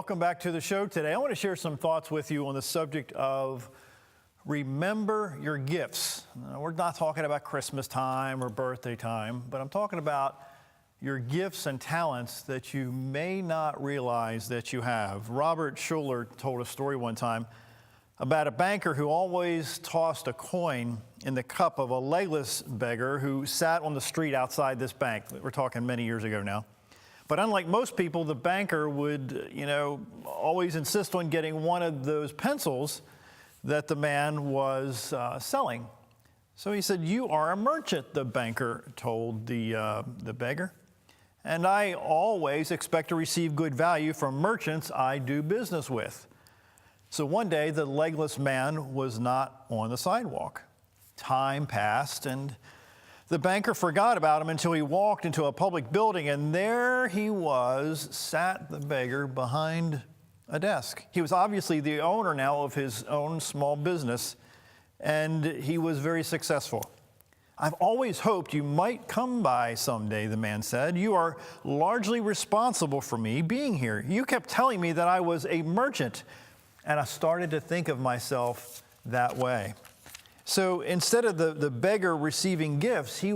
Welcome back to the show today. I want to share some thoughts with you on the subject of remember your gifts. Now, we're not talking about Christmas time or birthday time, but I'm talking about your gifts and talents that you may not realize that you have. Robert Schuller told a story one time about a banker who always tossed a coin in the cup of a legless beggar who sat on the street outside this bank. We're talking many years ago now. But unlike most people, the banker would, always insist on getting one of those pencils that the man was selling. So he said, "You are a merchant," the banker told the beggar. "And I always expect to receive good value from merchants I do business with." So one day, the legless man was not on the sidewalk. Time passed, and the banker forgot about him until he walked into a public building, and there he was, sat the beggar behind a desk. He was obviously the owner now of his own small business, and he was very successful. "I've always hoped you might come by someday," the man said. "You are largely responsible for me being here. You kept telling me that I was a merchant, and I started to think of myself that way." So instead of the beggar receiving gifts, he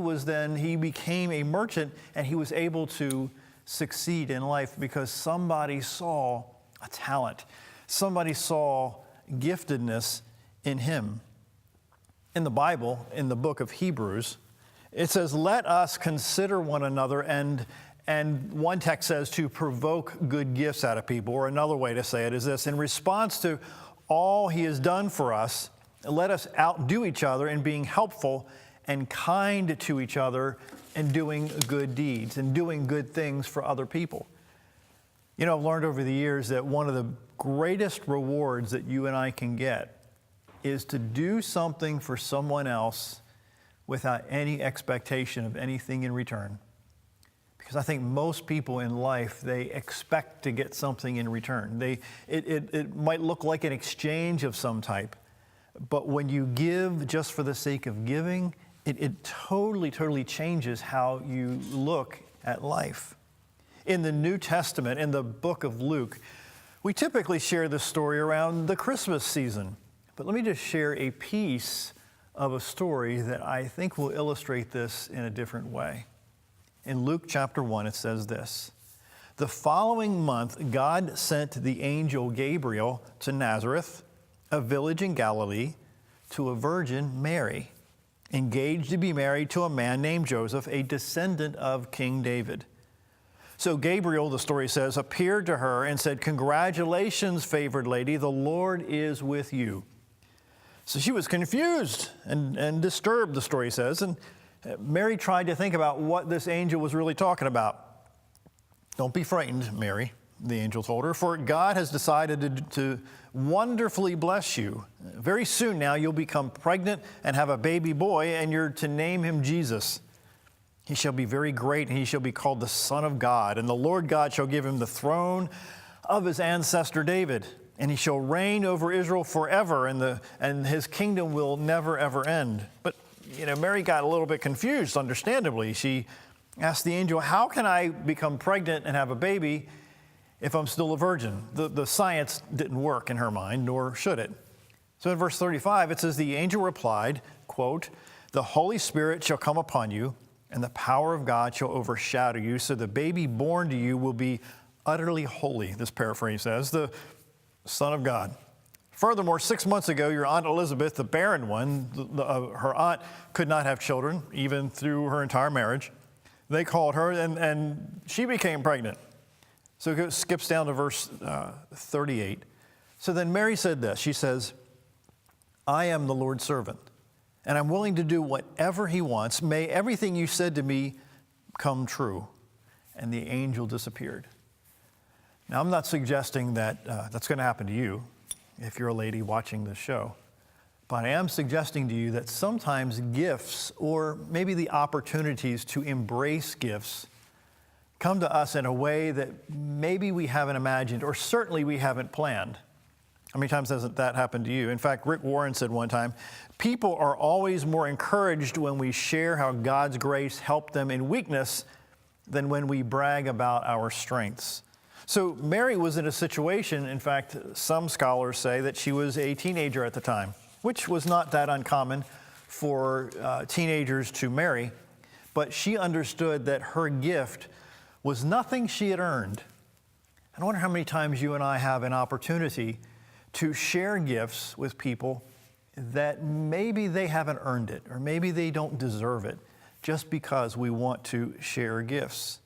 became a merchant, and he was able to succeed in life because somebody saw a talent. Somebody saw giftedness in him. In the Bible, in the book of Hebrews, it says, "Let us consider one another," and one text says to provoke good gifts out of people, or another way to say it is this: in response to all he has done for us, let us outdo each other in being helpful and kind to each other and doing good deeds and doing good things for other people. I've learned over the years that one of the greatest rewards that you and I can get is to do something for someone else without any expectation of anything in return. Because I think most people in life, they expect to get something in return. It might look like an exchange of some type. But when you give just for the sake of giving, it totally changes how you look at life. In the New Testament, in the book of Luke, we typically share this story around the Christmas season. But let me just share a piece of a story that I think will illustrate this in a different way. In Luke chapter 1, it says this: "The following month, God sent the angel Gabriel to Nazareth, a village in Galilee, to a virgin, Mary, engaged to be married to a man named Joseph, a descendant of King David. So Gabriel," the story says, "appeared to her and said, 'Congratulations, favored lady, the Lord is with you.' So she was confused and disturbed," the story says, and Mary tried to think about what this angel was really talking about. "Don't be frightened, Mary," the angel told her, "for God has decided to wonderfully bless you. Very soon now you'll become pregnant and have a baby boy, and you're to name him Jesus. He shall be very great, and he shall be called the Son of God. And the Lord God shall give him the throne of his ancestor David, and he shall reign over Israel forever, and his kingdom will never, ever end." But, Mary got a little bit confused, understandably. She asked the angel, "How can I become pregnant and have a baby if I'm still a virgin?" The science didn't work in her mind, nor should it. So in verse 35, it says, "The angel replied," quote, "The Holy Spirit shall come upon you, and the power of God shall overshadow you, so the baby born to you will be utterly holy," this paraphrase says, "the Son of God. Furthermore, 6 months ago, your Aunt Elizabeth, the barren one," her aunt could not have children, even through her entire marriage. "They called her, and she became pregnant." So it skips down to verse 38. "So then Mary said this," she says, "I am the Lord's servant, and I'm willing to do whatever he wants. May everything you said to me come true." And the angel disappeared. Now, I'm not suggesting that that's going to happen to you if you're a lady watching this show. But I am suggesting to you that sometimes gifts, or maybe the opportunities to embrace gifts, come to us in a way that maybe we haven't imagined, or certainly we haven't planned. How many times hasn't that happened to you? In fact, Rick Warren said one time, "People are always more encouraged when we share how God's grace helped them in weakness than when we brag about our strengths." So Mary was in a situation, in fact, some scholars say that she was a teenager at the time, which was not that uncommon for teenagers to marry, but she understood that her gift was nothing she had earned. I wonder how many times you and I have an opportunity to share gifts with people that maybe they haven't earned it, or maybe they don't deserve it, just because we want to share gifts.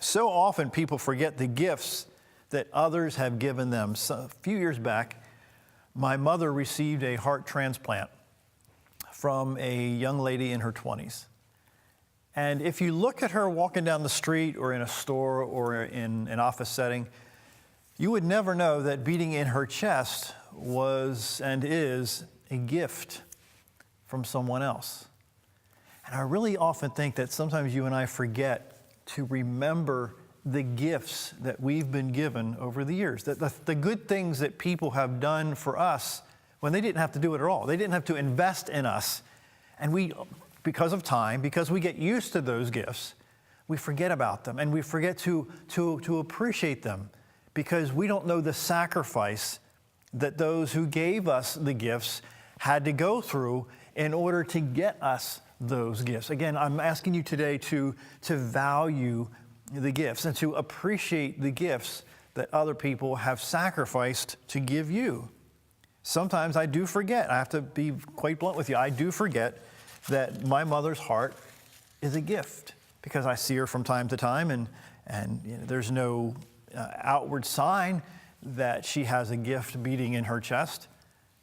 So often people forget the gifts that others have given them. So, a few years back, my mother received a heart transplant from a young lady in her 20s. And if you look at her walking down the street or in a store or in an office setting, you would never know that beating in her chest was and is a gift from someone else. And I really often think that sometimes you and I forget to remember the gifts that we've been given over the years, that the good things that people have done for us when they didn't have to do it at all. They didn't have to invest in us. And we, because of time, because we get used to those gifts, we forget about them and we forget to appreciate them because we don't know the sacrifice that those who gave us the gifts had to go through in order to get us those gifts. Again, I'm asking you today to value the gifts and to appreciate the gifts that other people have sacrificed to give you. Sometimes I do forget. I have to be quite blunt with you. I do forget that my mother's heart is a gift because I see her from time to time, and you know, there's no outward sign that she has a gift beating in her chest,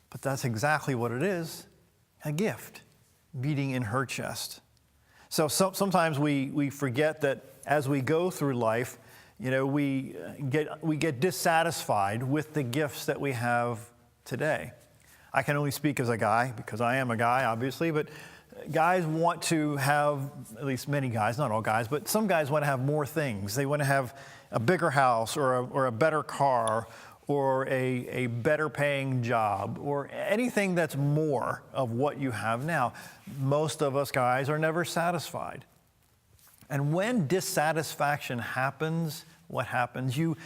but that's exactly what it is, a gift beating in her chest. So sometimes we forget that as we go through life, you know, we get dissatisfied with the gifts that we have today. I can only speak as a guy because I am a guy, obviously, but guys want to have, at least many guys, not all guys, but some guys want to have more things. They want to have a bigger house or a better car or a better paying job or anything that's more of what you have now. Most of us guys are never satisfied. And when dissatisfaction happens, what happens? You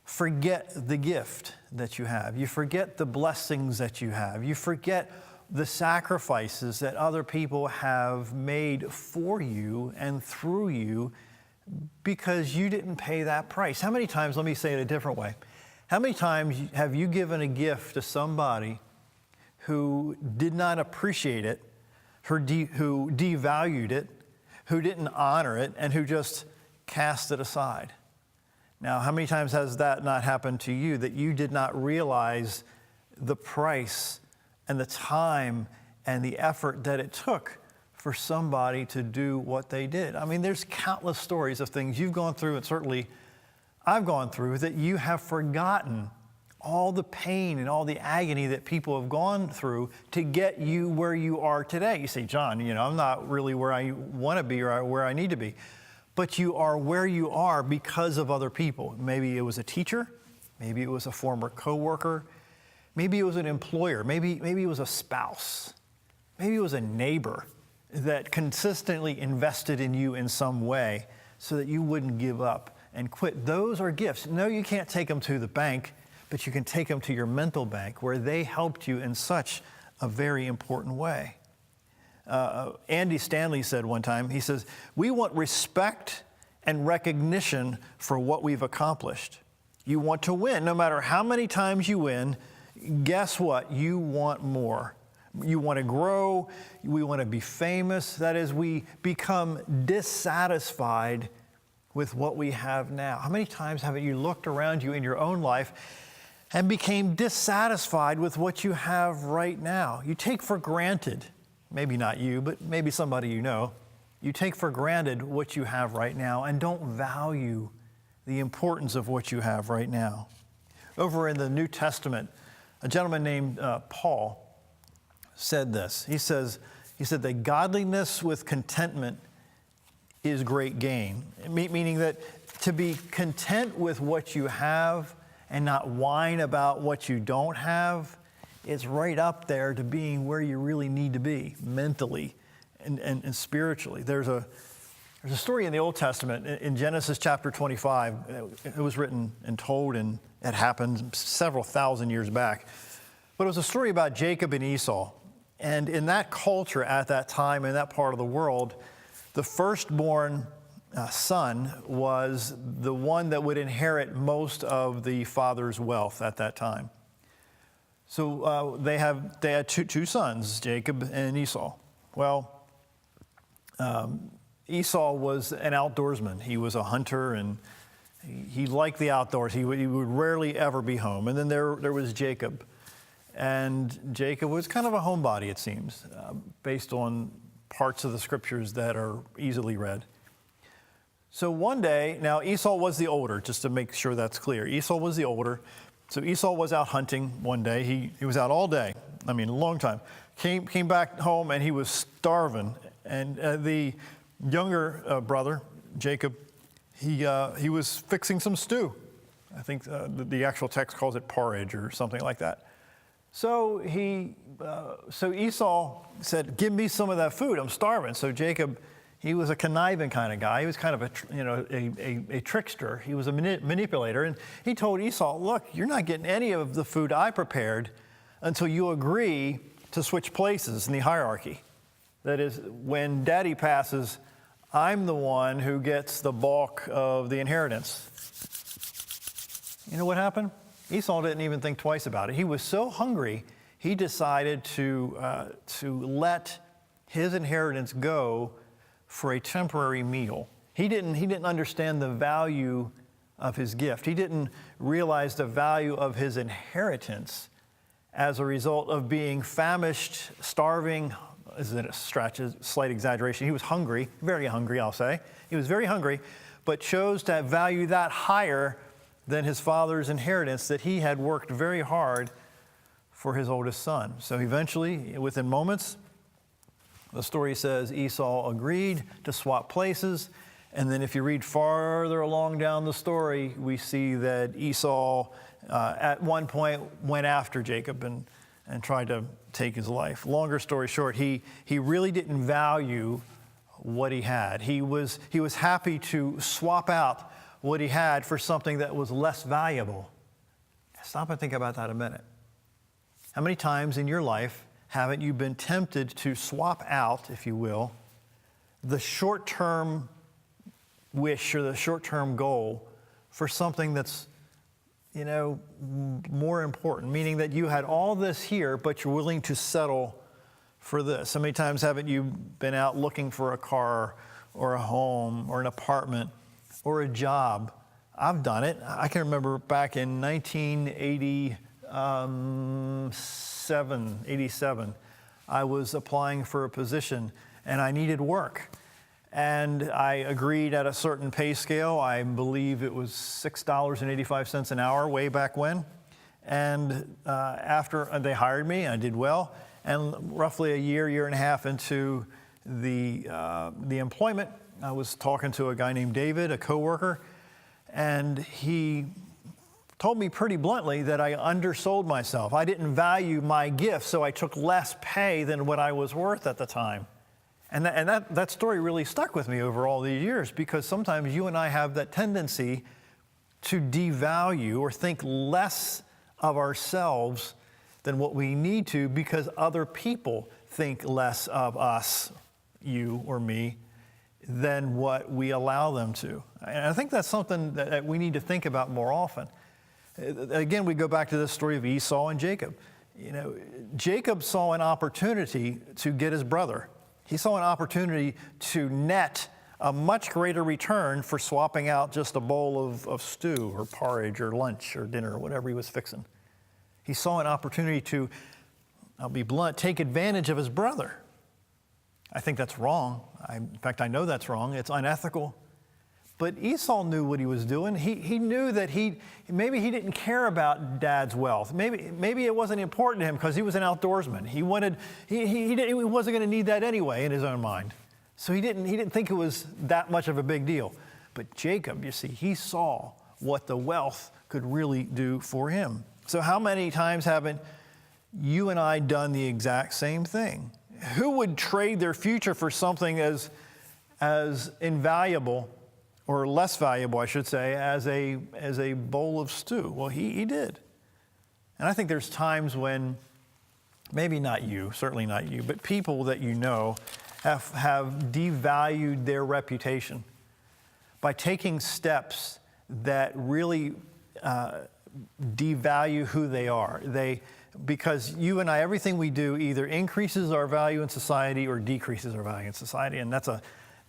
forget the gift that you have. You forget the blessings that you have. You forget the sacrifices that other people have made for you and through you because you didn't pay that price. How many times, let me say it a different way, how many times have you given a gift to somebody who did not appreciate it, who devalued it, who didn't honor it, and who just cast it aside? Now, how many times has that not happened to you, that you did not realize the price and the time and the effort that it took for somebody to do what they did? I mean, there's countless stories of things you've gone through, and certainly I've gone through, that you have forgotten all the pain and all the agony that people have gone through to get you where you are today. You say, John, you know, I'm not really where I want to be or where I need to be. But you are where you are because of other people. Maybe it was a teacher, maybe it was a former coworker, maybe it was an employer, maybe it was a spouse, maybe it was a neighbor that consistently invested in you in some way so that you wouldn't give up and quit. Those are gifts. No, you can't take them to the bank, but you can take them to your mental bank where they helped you in such a very important way. Andy Stanley said one time, he says, we want respect and recognition for what we've accomplished. You want to win. No matter how many times you win, guess what? You want more. You want to grow. We want to be famous. That is, we become dissatisfied with what we have now. How many times haven't you looked around you in your own life and became dissatisfied with what you have right now? You take for granted, maybe not you, but maybe somebody you know, you take for granted what you have right now and don't value the importance of what you have right now. Over in the New Testament, a gentleman named Paul said this. He said that godliness with contentment is great gain, meaning that to be content with what you have and not whine about what you don't have, it's right up there to being where you really need to be mentally and spiritually. There's a There's a story in the Old Testament, in Genesis chapter 25. It was written and told, and it happened several thousand years back. But it was a story about Jacob and Esau. And in that culture at that time, in that part of the world, the firstborn son was the one that would inherit most of the father's wealth at that time. So they had two sons, Jacob and Esau. Well, Esau was an outdoorsman. He was a hunter, and he liked the outdoors. He would rarely ever be home. And then there was Jacob. And Jacob was kind of a homebody, it seems, based on parts of the scriptures that are easily read. So one day, now Esau was the older, just to make sure that's clear. Esau was the older. So Esau was out hunting one day. He was out all day, a long time. Came back home, and he was starving. And the younger brother, Jacob, he was fixing some stew. I think the actual text calls it porridge or something like that. So Esau said, "Give me some of that food. I'm starving." So Jacob, he was a conniving kind of guy. He was kind of a trickster. He was a manipulator, and he told Esau, "Look, you're not getting any of the food I prepared until you agree to switch places in the hierarchy. That is, when Daddy passes, I'm the one who gets the bulk of the inheritance." You know what happened? Esau didn't even think twice about it. He was so hungry, he decided to let his inheritance go for a temporary meal. He didn't understand the value of his gift. He didn't realize the value of his inheritance as a result of being famished, starving. Is it a stretch, a slight exaggeration? He was hungry, very hungry, I'll say. He was very hungry, but chose to value that higher than his father's inheritance that he had worked very hard for his oldest son. So eventually, within moments, the story says Esau agreed to swap places. And then if you read farther along down the story, we see that Esau at one point went after Jacob and tried to take his life. Longer story short, he really didn't value what he had. He was happy to swap out what he had for something that was less valuable. Stop and think about that a minute. How many times in your life haven't you been tempted to swap out, if you will, the short-term wish or the short-term goal for something that's, more important, meaning that you had all this here, but you're willing to settle for this? How many times haven't you been out looking for a car or a home or an apartment or a job? I've done it. I can remember back in 1987, I was applying for a position and I needed work. And I agreed at a certain pay scale. I believe it was $6.85 an hour way back when. And after they hired me, I did well. And roughly a year and a half into the employment, I was talking to a guy named David, a coworker, and he told me pretty bluntly that I undersold myself. I didn't value my gift, so I took less pay than what I was worth at the time. And that story really stuck with me over all these years, because sometimes you and I have that tendency to devalue or think less of ourselves than what we need to because other people think less of us, you or me, than what we allow them to. And I think that's something that we need to think about more often. Again, we go back to this story of Esau and Jacob. Jacob saw an opportunity to get his brother. He saw an opportunity to net a much greater return for swapping out just a bowl of stew or porridge or lunch or dinner or whatever he was fixing. He saw an opportunity to, I'll be blunt, take advantage of his brother. I think that's wrong. In fact, I know that's wrong. It's unethical. But Esau knew what he was doing. He knew that maybe he didn't care about Dad's wealth. Maybe it wasn't important to him because he was an outdoorsman. He wasn't going to need that anyway in his own mind. So he didn't think it was that much of a big deal. But Jacob, you see, he saw what the wealth could really do for him. So how many times haven't you and I done the exact same thing? Who would trade their future for something as as invaluable, or less valuable, I should say, as a bowl of stew? Well, he did. And I think there's times when, maybe not you, certainly not you, but people that you know have devalued their reputation by taking steps that really devalue who they are. Because you and I, everything we do either increases our value in society or decreases our value in society. And that's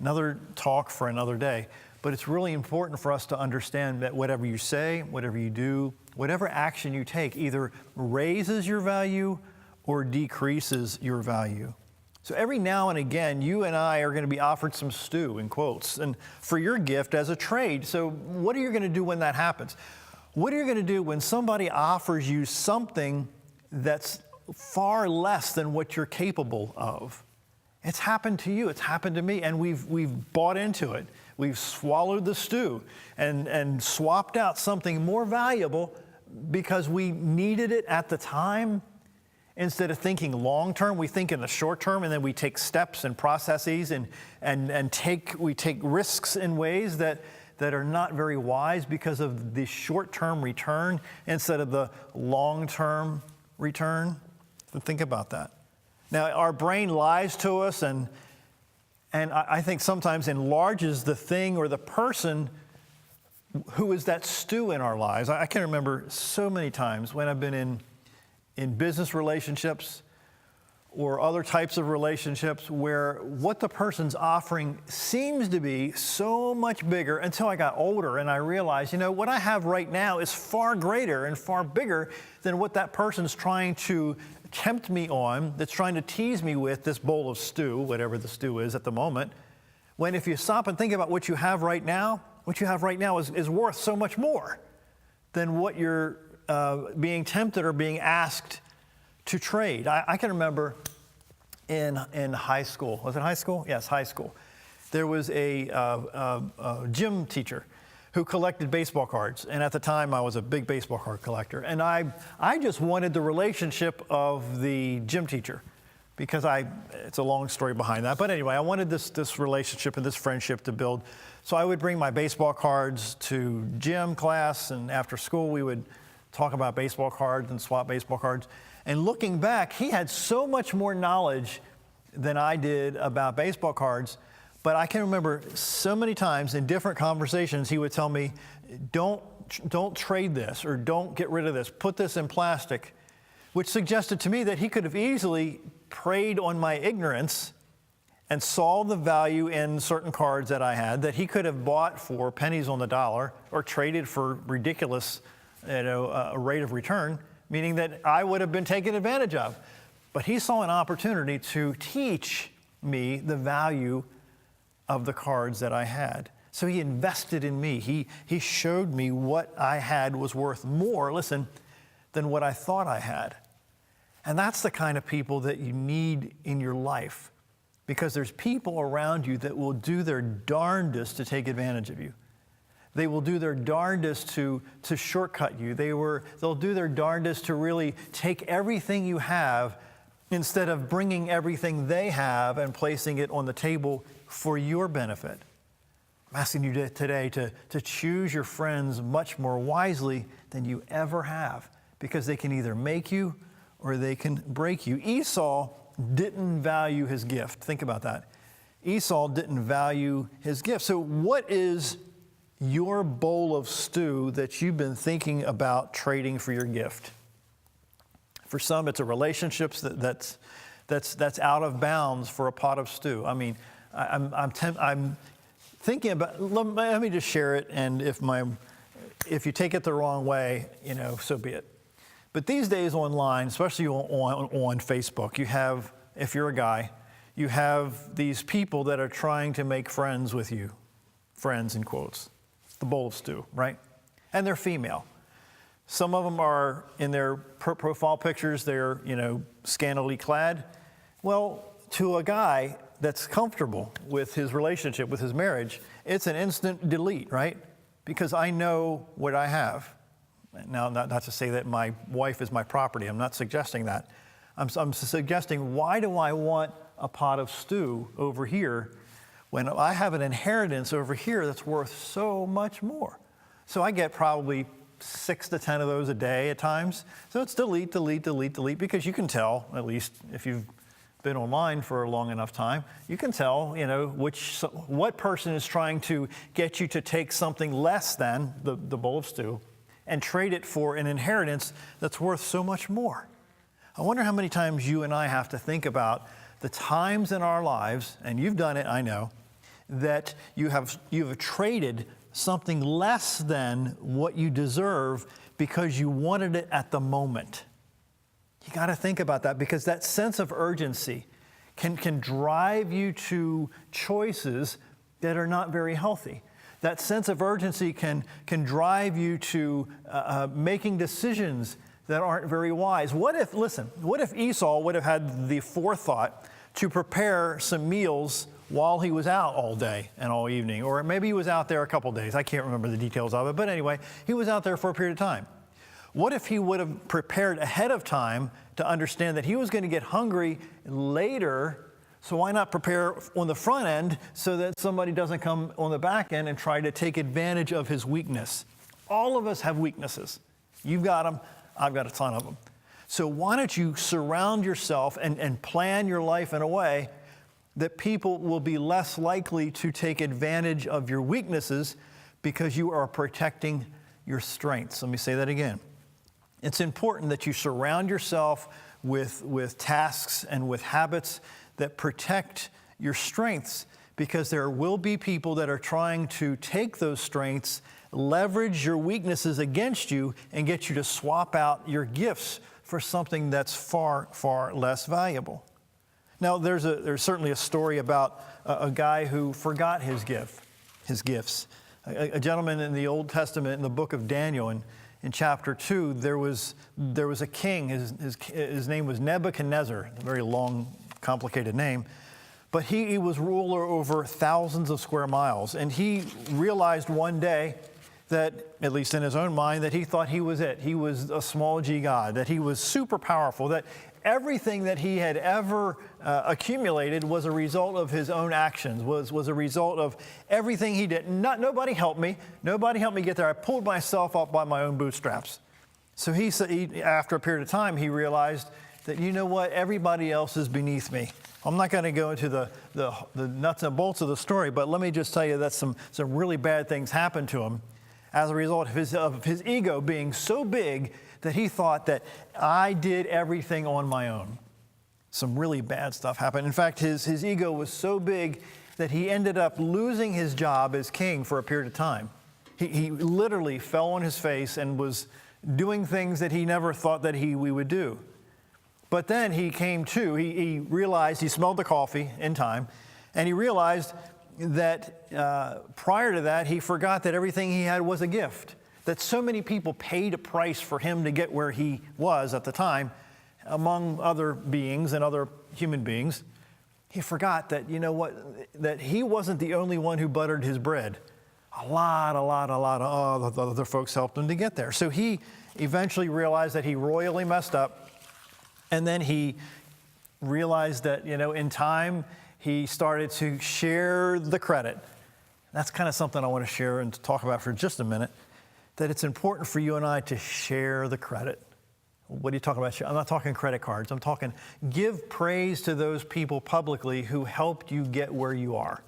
another talk for another day. But it's really important for us to understand that whatever you say, whatever you do, whatever action you take either raises your value or decreases your value. So every now and again, you and I are going to be offered some stew, in quotes, and for your gift as a trade. So what are you going to do when that happens? What are you going to do when somebody offers you something that's far less than what you're capable of? It's happened to you, it's happened to me, and we've bought into it. We've swallowed the stew and swapped out something more valuable because we needed it at the time. Instead of thinking long term, we think in the short term, and then we take steps and processes and we take risks in ways that are not very wise because of the short term return instead of the long term return. So think about that. Now, our brain lies to us and I think sometimes enlarges the thing or the person who is that stew in our lives. I can remember so many times when I've been in business relationships or other types of relationships where what the person's offering seems to be so much bigger until I got older and I realized, what I have right now is far greater and far bigger than what that person's trying to tempt me on, that's trying to tease me with this bowl of stew, whatever the stew is at the moment, when if you stop and think about what you have right now is worth so much more than what you're being tempted or being asked to trade. I can remember in high school. Was it high school? Yes, high school. There was a gym teacher who collected baseball cards. And at the time, I was a big baseball card collector. And I just wanted the relationship of the gym teacher because it's a long story behind that. But anyway, I wanted this relationship and this friendship to build. So I would bring my baseball cards to gym class, and after school, we would talk about baseball cards and swap baseball cards. And looking back, he had so much more knowledge than I did about baseball cards. But I can remember so many times in different conversations, he would tell me, don't trade this or don't get rid of this. Put this in plastic, which suggested to me that he could have easily preyed on my ignorance and saw the value in certain cards that I had that he could have bought for pennies on the dollar or traded for ridiculous, a rate of return, meaning that I would have been taken advantage of. But he saw an opportunity to teach me the value of the cards that I had. So he invested in me. He showed me what I had was worth more, than what I thought I had. And that's the kind of people that you need in your life, because there's people around you that will do their darndest to take advantage of you. They will do their darndest to shortcut you. They'll do their darndest to really take everything you have instead of bringing everything they have and placing it on the table for your benefit. I'm asking you today to choose your friends much more wisely than you ever have, because they can either make you or they can break you. Esau didn't value his gift. Think about that. Esau didn't value his gift. So what is your bowl of stew that you've been thinking about trading for your gift? For some, it's a relationship that's out of bounds for a pot of stew. I mean, I'm thinking about. Let me just share it, and if you take it the wrong way, so be it. But these days online, especially on Facebook, you have, if you're a guy, you have these people that are trying to make friends with you, friends in quotes, the bowl of stew, right? And they're female. Some of them are in their profile pictures, they're, scantily clad. Well, to a guy that's comfortable with his relationship, with his marriage, it's an instant delete, right? Because I know what I have. Now, not to say that my wife is my property. I'm not suggesting that. I'm suggesting, why do I want a pot of stew over here when I have an inheritance over here that's worth so much more. So I get probably 6 to 10 of those a day at times. So it's delete, delete, delete, delete, because you can tell, at least if you've been online for a long enough time, you can tell, what person is trying to get you to take something less than the bowl of stew and trade it for an inheritance that's worth so much more. I wonder how many times you and I have to think about the times in our lives, and you've done it, I know, that you have traded something less than what you deserve because you wanted it at the moment. You got to think about that, because that sense of urgency can drive you to choices that are not very healthy. That sense of urgency can drive you to making decisions that aren't very wise. What if Esau would have had the forethought to prepare some meals while he was out all day and all evening? Or maybe he was out there a couple days. I can't remember the details of it. But anyway, he was out there for a period of time. What if he would have prepared ahead of time to understand that he was going to get hungry later? So why not prepare on the front end so that somebody doesn't come on the back end and try to take advantage of his weakness? All of us have weaknesses. You've got them. I've got a ton of them. So why don't you surround yourself and plan your life in a way that people will be less likely to take advantage of your weaknesses because you are protecting your strengths. Let me say that again. It's important that you surround yourself with tasks and with habits that protect your strengths, because there will be people that are trying to take those strengths, leverage your weaknesses against you, and get you to swap out your gifts for something that's far, far less valuable. Now, there's certainly a story about a guy who forgot his gifts. A gentleman in the Old Testament, in the book of Daniel, in chapter 2, there was a king. His name was Nebuchadnezzar, a very long, complicated name. But he was ruler over thousands of square miles. And he realized one day that, at least in his own mind, that he thought he was it. He was a small g god, that he was super powerful, that everything that he had ever accumulated was a result of his own actions, was a result of everything he did. Nobody helped me. Nobody helped me get there. I pulled myself up by my own bootstraps. So after a period of time, he realized that, you know what, everybody else is beneath me. I'm not going to go into the nuts and bolts of the story, but let me just tell you that some really bad things happened to him as a result of his ego being so big that he thought that I did everything on my own. Some really bad stuff happened. In fact, his ego was so big that he ended up losing his job as king for a period of time. He literally fell on his face and was doing things that he never thought that we would do. But then he came to, he realized, he smelled the coffee in time, and he realized that prior to that, he forgot that everything he had was a gift. That so many people paid a price for him to get where he was at the time, among other beings and other human beings. He forgot that, you know what, that he wasn't the only one who buttered his bread. A lot of other folks helped him to get there. So he eventually realized that he royally messed up. And then he realized that, in time, he started to share the credit. That's kind of something I want to share and to talk about for just a minute, that it's important for you and I to share the credit. What are you talking about? I'm not talking credit cards. I'm talking give praise to those people publicly who helped you get where you are.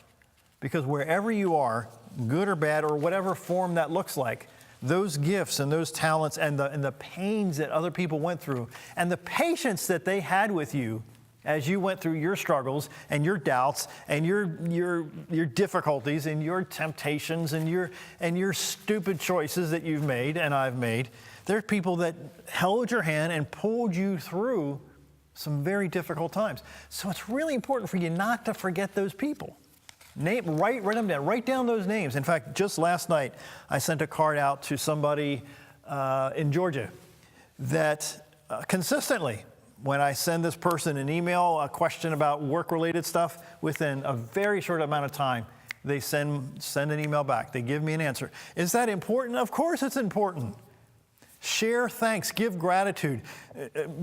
Because wherever you are, good or bad, or whatever form that looks like, those gifts and those talents and the pains that other people went through and the patience that they had with you as you went through your struggles and your doubts and your difficulties and your temptations and your stupid choices that you've made and I've made. There are people that held your hand and pulled you through some very difficult times. So it's really important for you not to forget those people. Write them down. Write down those names. In fact, just last night, I sent a card out to somebody in Georgia that consistently, when I send this person an email, a question about work-related stuff, within a very short amount of time, they send an email back. They give me an answer. Is that important? Of course it's important. Share thanks, give gratitude,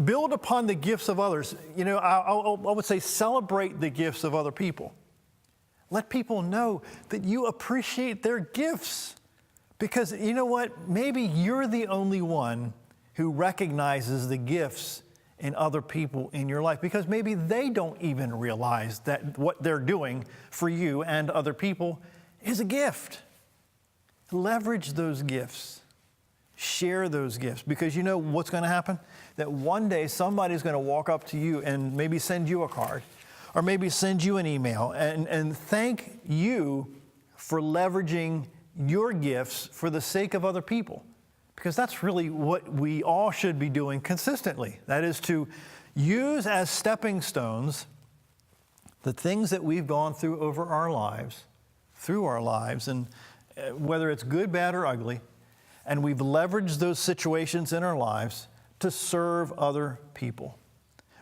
build upon the gifts of others. I would say celebrate the gifts of other people. Let people know that you appreciate their gifts. Because you know what? Maybe you're the only one who recognizes the gifts in other people in your life, because maybe they don't even realize that what they're doing for you and other people is a gift. Leverage those gifts. Share those gifts, because you know what's going to happen? That one day somebody's going to walk up to you and maybe send you a card or maybe send you an email and thank you for leveraging your gifts for the sake of other people. Because that's really what we all should be doing consistently. That is to use as stepping stones the things that we've gone through over our lives, and whether it's good, bad, or ugly, and we've leveraged those situations in our lives to serve other people.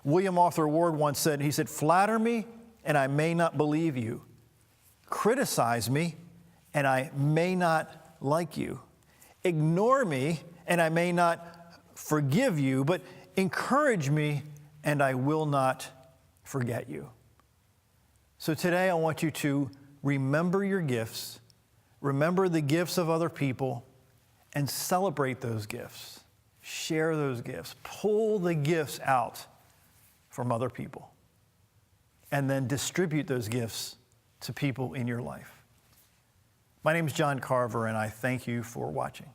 William Arthur Ward once said, he said, "Flatter me and I may not believe you. Criticize me and I may not like you. Ignore me and I may not forgive you, but encourage me and I will not forget you." So today I want you to remember your gifts, remember the gifts of other people, and celebrate those gifts. Share those gifts. Pull the gifts out from other people, and then distribute those gifts to people in your life. My name is John Carver, and I thank you for watching.